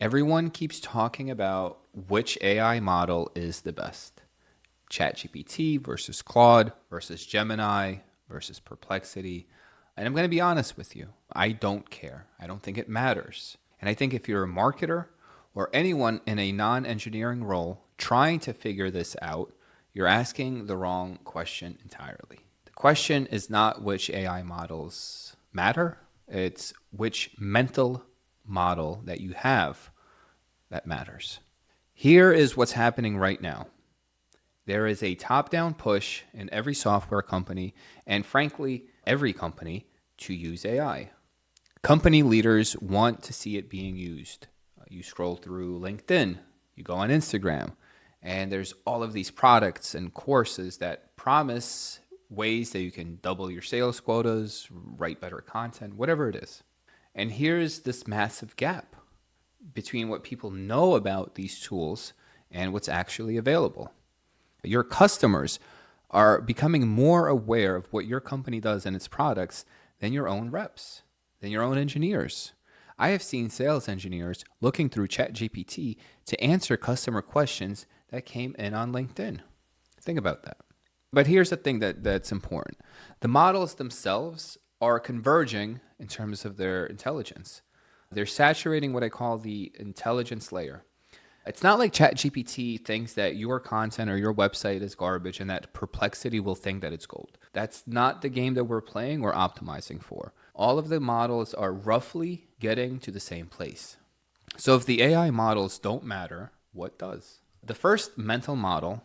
Everyone keeps talking about which AI model is the best. ChatGPT versus Claude versus Gemini versus Perplexity. And I'm going to be honest with you. I don't care. I don't think it matters. And I think if you're a marketer or anyone in a non-engineering role trying to figure this out, you're asking the wrong question entirely. The question is not which AI models matter. It's which mental model that you have that matters. Here is what's happening right now. There is a top-down push in every software company, and frankly, every company, to use AI. Company leaders want to see it being used. You scroll through LinkedIn, you go on Instagram, and there's all of these products and courses that promise ways that you can double your sales quotas, write better content, whatever it is. And here's this massive gap between what people know about these tools and what's actually available. Your customers are becoming more aware of what your company does and its products than your own reps, than your own engineers. I have seen sales engineers looking through ChatGPT to answer customer questions that came in on LinkedIn. Think about that. But here's the thing that's important. The models themselves are converging in terms of their intelligence. They're saturating what I call the intelligence layer. It's not like ChatGPT thinks that your content or your website is garbage and that Perplexity will think that it's gold. That's not the game that we're playing or optimizing for. All of the models are roughly getting to the same place. So if the AI models don't matter, what does? The first mental model,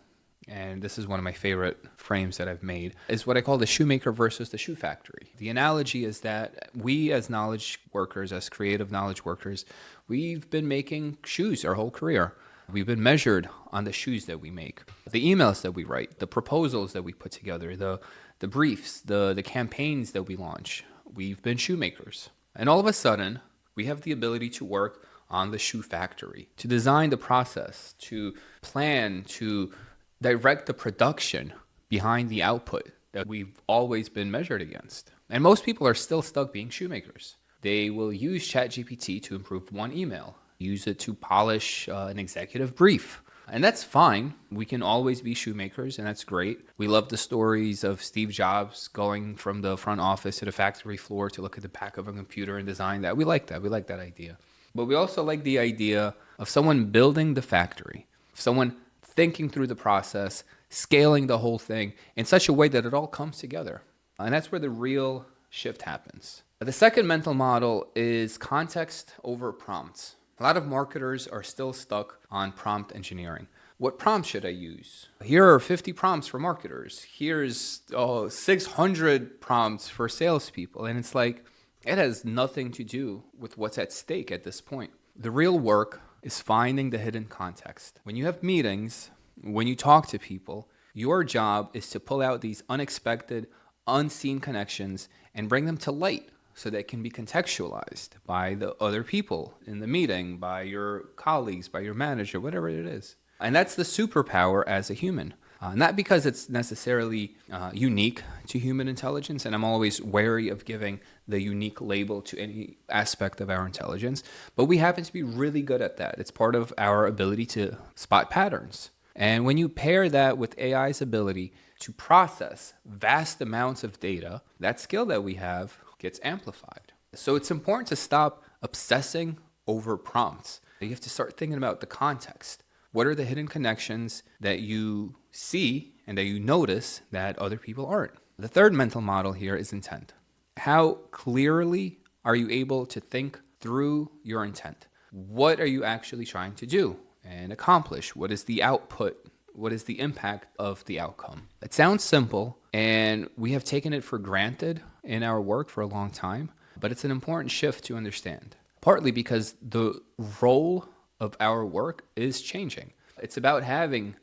and this is one of my favorite frames that I've made, is what I call the shoemaker versus the shoe factory. The analogy is that we as knowledge workers, as creative knowledge workers, we've been making shoes our whole career. We've been measured on the shoes that we make, the emails that we write, the proposals that we put together, the briefs, the campaigns that we launch. We've been shoemakers. And all of a sudden, we have the ability to work on the shoe factory, to design the process, to plan, to direct the production behind the output that we've always been measured against. And most people are still stuck being shoemakers. They will use ChatGPT to improve one email, use it to polish an executive brief. And that's fine. We can always be shoemakers, and that's great. We love the stories of Steve Jobs going from the front office to the factory floor to look at the back of a computer and design that. We like that. We like that idea. But we also like the idea of someone building the factory, someone thinking through the process, scaling the whole thing in such a way that it all comes together. And that's where the real shift happens. The second mental model is context over prompts. A lot of marketers are still stuck on prompt engineering. What prompt should I use? Here are 50 prompts for marketers. Here's 600 prompts for salespeople. And it's like, it has nothing to do with what's at stake at this point. The real work is finding the hidden context. When you have meetings, when you talk to people, your job is to pull out these unexpected, unseen connections and bring them to light so they can be contextualized by the other people in the meeting, by your colleagues, by your manager, whatever it is. And that's the superpower as a human. Not because it's necessarily unique to human intelligence, and I'm always wary of giving the unique label to any aspect of our intelligence, but we happen to be really good at that. It's part of our ability to spot patterns. And when you pair that with AI's ability to process vast amounts of data, that skill that we have gets amplified. So it's important to stop obsessing over prompts. You have to start thinking about the context. What are the hidden connections that you see and that you notice that other people aren't? The third mental model here is intent. How clearly are you able to think through your intent? What are you actually trying to do and accomplish? What is the output? What is the impact of the outcome? It sounds simple, and we have taken it for granted in our work for a long time, but it's an important shift to understand. Partly because the role of our work is changing. It's about having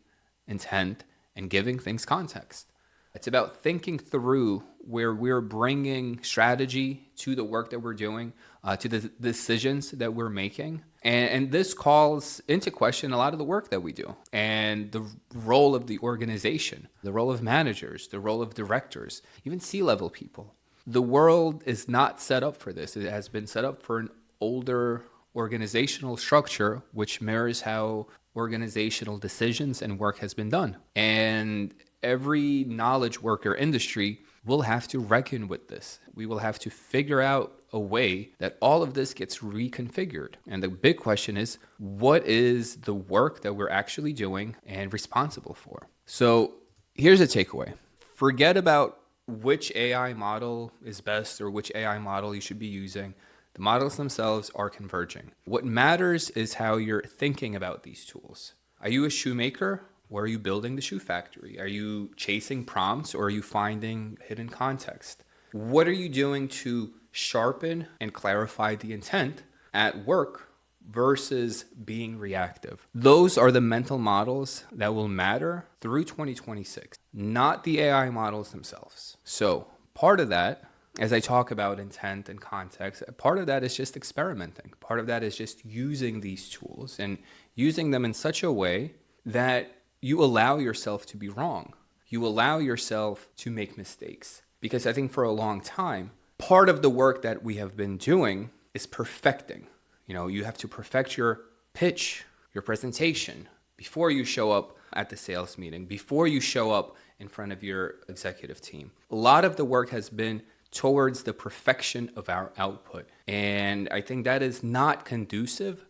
intent and giving things context. It's about thinking through where we're bringing strategy to the work that we're doing, to the decisions that we're making. And this calls into question a lot of the work that we do and the role of the organization, the role of managers, the role of directors, even C-level people. The world is not set up for this. It has been set up for an older organizational structure, which mirrors how organizational decisions and work has been done. And every knowledge worker industry will have to reckon with this. We will have to figure out a way that all of this gets reconfigured. And the big question is, what is the work that we're actually doing and responsible for? So here's a takeaway. Forget about which AI model is best or which AI model you should be using. The models themselves are converging. What matters is how you're thinking about these tools. Are you a shoemaker, or are you building the shoe factory? Are you chasing prompts, or are you finding hidden context? What are you doing to sharpen and clarify the intent at work versus being reactive? Those are the mental models that will matter through 2026, not the AI models themselves. So part of that, as I talk about intent and context, part of that is just experimenting. Part of that is just using these tools and using them in such a way that you allow yourself to be wrong. You allow yourself to make mistakes. Because I think for a long time, part of the work that we have been doing is perfecting. You have to perfect your pitch, your presentation, before you show up at the sales meeting, before you show up in front of your executive team. A lot of the work has been towards the perfection of our output. And I think that is not conducive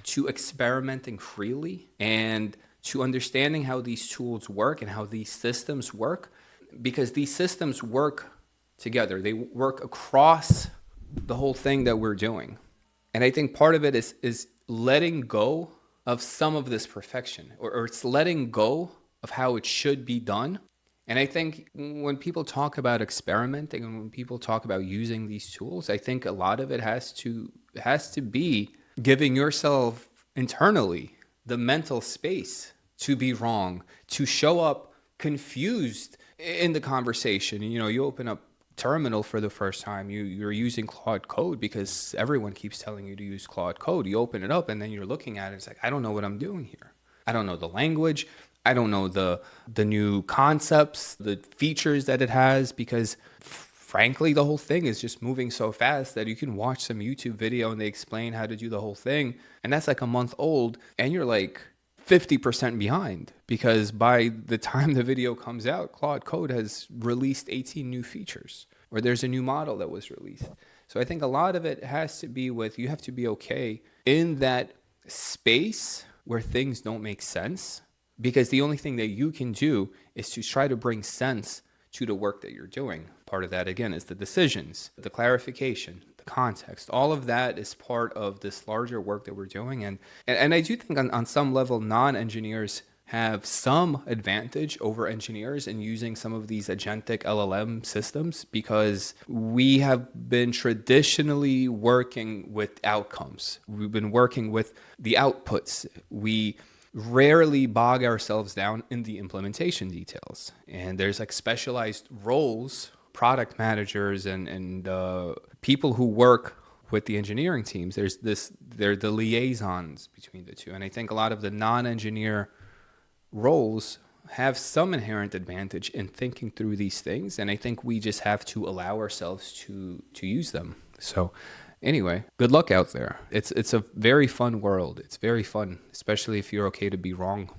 to experimenting freely and to understanding how these tools work and how these systems work, because these systems work together. They work across the whole thing that we're doing. And I think part of it is letting go of some of this perfection, or it's letting go of how it should be done. And I think when people talk about experimenting and when people talk about using these tools, I think a lot of it has to be giving yourself internally the mental space to be wrong, to show up confused in the conversation. You open up Terminal for the first time, you're using Claude Code because everyone keeps telling you to use Claude Code. You open it up and then you're looking at it. It's like, I don't know what I'm doing here. I don't know the language. I don't know the new concepts, the features that it has, because frankly, the whole thing is just moving so fast that you can watch some YouTube video and they explain how to do the whole thing. And that's like a month old and you're like 50% behind, because by the time the video comes out, Claude Code has released 18 new features, or there's a new model that was released. So I think a lot of it has to be with, you have to be okay in that space where things don't make sense, because the only thing that you can do is to try to bring sense to the work that you're doing. Part of that, again, is the decisions, the clarification, the context. All of that is part of this larger work that we're doing. And I do think on some level, non-engineers have some advantage over engineers in using some of these agentic LLM systems, because we have been traditionally working with outcomes. We've been working with the outputs. We rarely bog ourselves down in the implementation details. And there's like specialized roles, product managers and people who work with the engineering teams. They're the liaisons between the two. And I think a lot of the non-engineer roles have some inherent advantage in thinking through these things. And I think we just have to allow ourselves to use them. So anyway, good luck out there. It's a very fun world. It's very fun, especially if you're okay to be wrong.